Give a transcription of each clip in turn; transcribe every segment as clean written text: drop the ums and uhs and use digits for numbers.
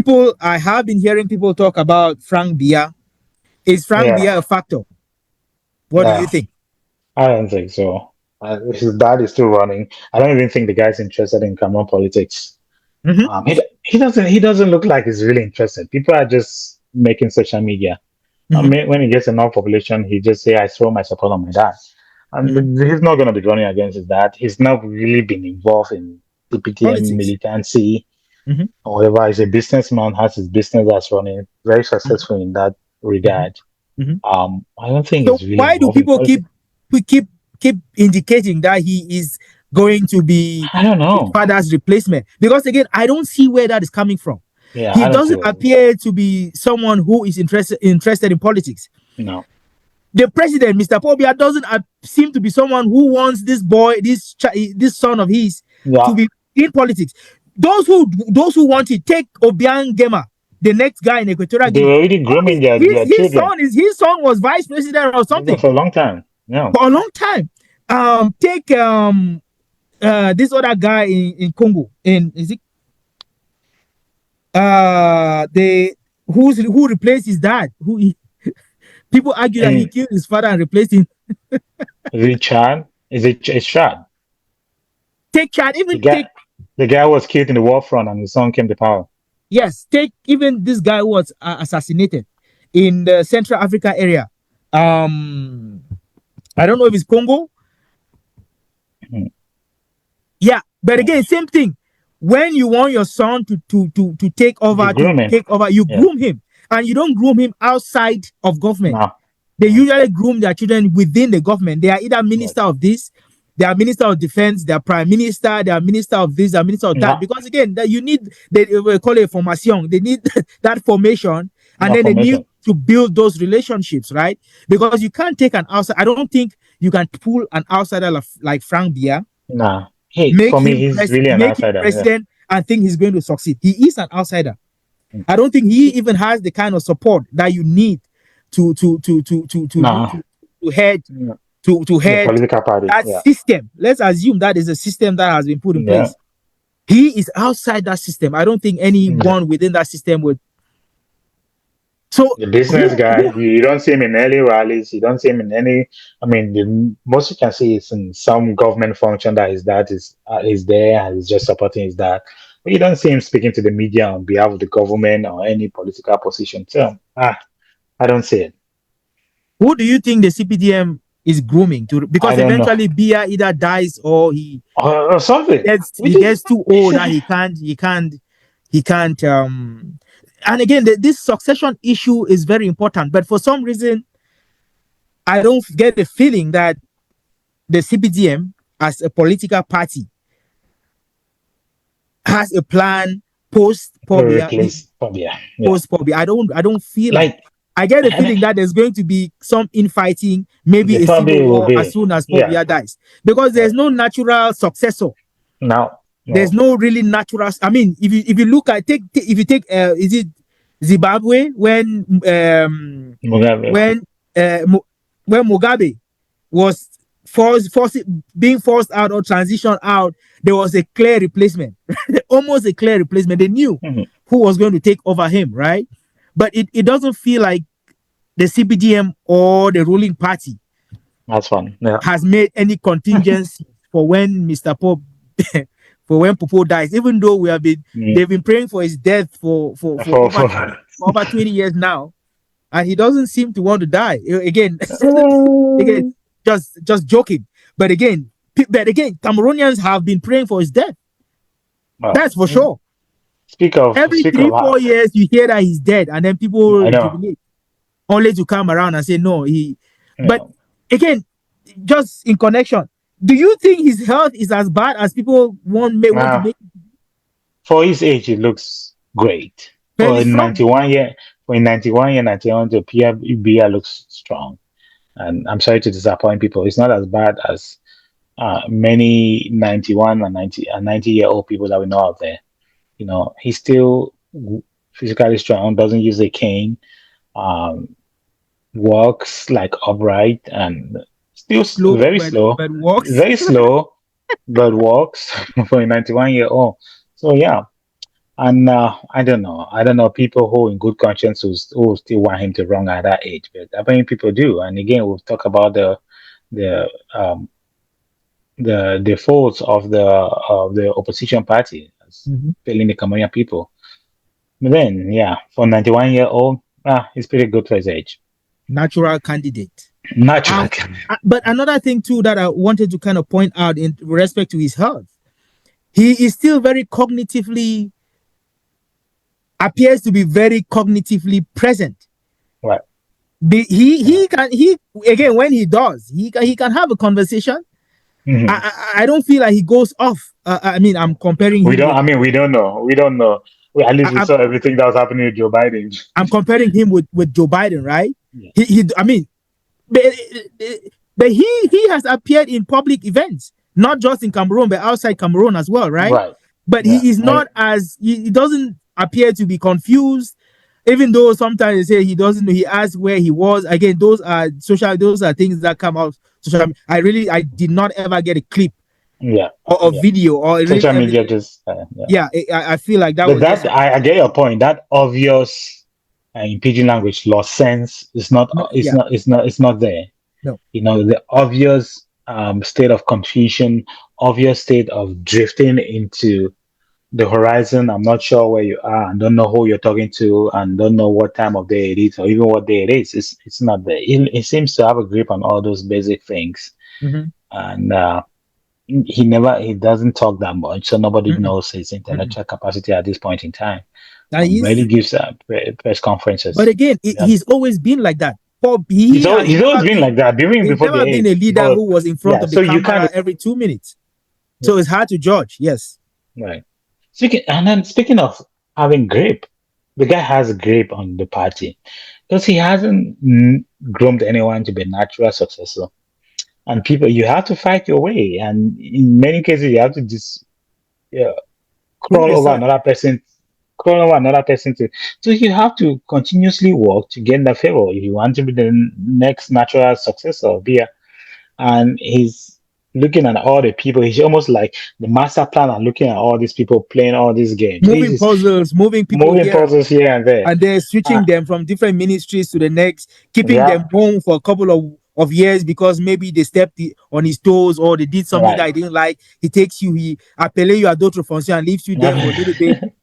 People, I have been hearing people talk about Frank Biya. Is Frank Yeah, Biya a factor? What do you no, think? I don't think so. His dad is still running. I don't even think the guy's interested in Cameroon politics. Mm-hmm. He doesn't look like he's really interested. People are just making social media. I Mm-hmm. mean, when he gets enough population, he just say, "I throw my support on my dad," Mm-hmm. and he's not going to be running against his dad. He's not really been involved in CPDM Politics. militancy. Mm-hmm. However, he's a businessman, has his business that's running, very successful in that Mm-hmm. regard. Mm-hmm. I don't think So he's really why do involved in people politics. keep indicating that he is going to be I don't his know. father's replacement? Because again, I don't see where that is coming from. Yeah, He I don't see doesn't what it is. appear to be someone who is interested in politics. No. The president, Mr. Pobia, doesn't seem to be someone who wants this boy, this son of his, to Yeah, be in politics. Those who want it, take Obiang Gema, the next guy in Equatorial they Guinea. were already grooming their children. His son was vice president or Even something for a long time. No. for a long time. Take this other guy in Congo. In is it the who replaced his dad? People argue that he And killed his father and replaced him. Richard, is it it's Chad? Take Chad, The even guy, take the guy was killed in the war front, and his son came to power. yes, take even this guy who was assassinated in the Central Africa area. Um, I don't know if it's Congo. Hmm. Yeah, but again, same thing. When you want your son to You groom him. take over, you Yeah. groom him, and you don't groom him outside of government. No. They No. usually groom their children within the government. They are either minister Yes. of this, they are minister of defense, they are prime minister, they are minister of this, they are minister of that. No. Because again, that you need they will call it formation. They need that formation, and No then they need formation. to build those relationships, right? Because you can't take an outside. I don't think you can pull an outsider like Frank Biya, Nah. Hey, for me, he's really an make him outsider. Yeah. president, and think he's going to succeed. He is an outsider. Hmm. I don't think he even has the kind of support that you need to to to to to to to, Nah. to, to head No. to The head political party. that Yeah. system. Let's assume that is a system that has been put in Yeah. place. He is outside that system. I don't think Yeah. anyone within that system would. So The business guy, you don't see him in any rallies. You don't see him in any. I mean, the most you can see is in some government function that his dad is there and he's just supporting his dad. But you don't see him speaking to the media on behalf of the government or any political position. So, I don't see it. who do you think the CPDM is grooming to? I Because don't know. eventually Bia either dies or Or something. he Which is gets too old that he can't. And again, this succession issue is very important. But for some reason, I don't get the feeling that the CPDM as a political party has a plan post to Pobia. replace Fabia. Yeah. Post Pobia. I don't feel like. Like, I get the feeling that there's going to be some infighting, they maybe a probably civil will war as be. soon as Yeah. Pobia dies, because there's no natural successor. No. There's No. no really natural. I mean, if you look at if you take is it Zimbabwe Mugabe. when uh, when Mugabe was being forced out or transitioned out, there was a clear replacement, almost a clear replacement. They knew Mhm. who was going to take over him, right? But it doesn't feel like the CPDM or the ruling party That's fun. Yeah. has made any contingency for when Mr. Pope for when Popo dies, even though Mm. they've been praying for his death For for over 20 years now, and he doesn't seem to want to die. Again, again, just joking. But again, Cameroonians have been praying for his death. well, That's for sure. Every speak three, of 4 years you hear that he's dead, and then I people know. jubilate, only to come around and say no, he but Yeah. again, just in connection, do you think his health is as bad as people want to Uh, make it for his age, it looks great. fairly strong? 91 to appear, Bia looks strong. And I'm sorry to disappoint people. It's not as bad as many 91 and 90-year-old people that we know out there. He's still physically strong, doesn't use a cane, um, walks like upright, and still Slow, very slow, but works. very slow, but walks for a 91-year-old. So yeah, And I don't know. I don't know people who, in good conscience, who still want him to run at that age. But I mean, people do. And again, we'll talk about the the faults of the opposition party as Mhm. failing the Cameroonian people. But then, yeah, for 91-year-old, he's pretty good for his age. Natural candidate. Natural. Um, but another thing too that I wanted to kind of point out in respect to his health, he is still very cognitively appears to be very cognitively present. Right. Yeah. He can he again when he does he can have a conversation. Hmm. I don't feel like he goes off. I mean, I'm comparing We him don't. with I mean, we don't know. We don't know. We, at least we I, saw everything that was happening with Joe Biden. I'm comparing him with Joe Biden, right? Yeah. He I mean, but, but he has appeared in public events, not just in Cameroon, but outside Cameroon as well, right? Right. But Yeah. he is not as he doesn't appear to be confused, even though sometimes they say he doesn't know. He asks where he was. Again, those are things that come out social. I did not ever get a clip Yeah. or a Yeah. video or really Social media evidence. just. Yeah. Yeah, I feel like that But was just that I get your point. That obvious in pidgin language lost sense is not. no, It's yeah, not. It's not. It's not there. no. You know, the obvious state of confusion, obvious state of drifting into the horizon. I'm not sure where you are and don't know who you're talking to and don't know what time of day it is or even what day it is. It's not there. It seems to have a grip on all those basic things. Mm-hmm. And he doesn't talk that much, so nobody Mm-mm. knows his Mm-mm. intellectual capacity at this point in time. And Rarely he's gives press but conferences. again, Yeah. he's always been like that. Paul, he has He's always never been been like that, even he's before the never been age. a leader But who was in front yeah, of the so you kind camera of every 2 minutes. yeah, So it's hard to judge. Yes. right. Speaking of having grip, the guy has a grip on the party because he hasn't groomed anyone to be a natural successor. And people, you have to fight your way, and in many cases, you have to just yeah, Prove crawl over yourself. another person, crawl over another person to. So you have to continuously work to gain the favor if you want to be the next natural successor of Bia. And he's looking at all the people. He's almost like the master planner, looking at all these people playing all these games. He's Moving just puzzles, moving people moving here puzzles here and there. and then Uh, switching them from different ministries to the next, keeping yeah, them home for a couple of years because maybe they stepped on his toes or they did something that right. he didn't like. He takes you, he appelle you à d'autres fonctions and leaves you there for a little bit,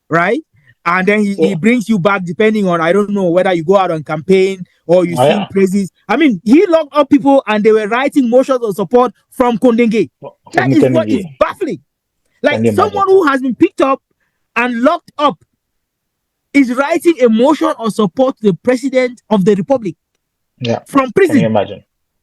right? And then he So, brings you back depending on, I don't know, whether you go out on campaign or you sing yeah, praises. I mean, he locked up people and they were writing motions of support from Kondenge. That from is what is Kennedy, baffling. can Like you imagine? someone who has been picked up and locked up is writing a motion of support to the president of the republic Yeah, from can you prison. imagine?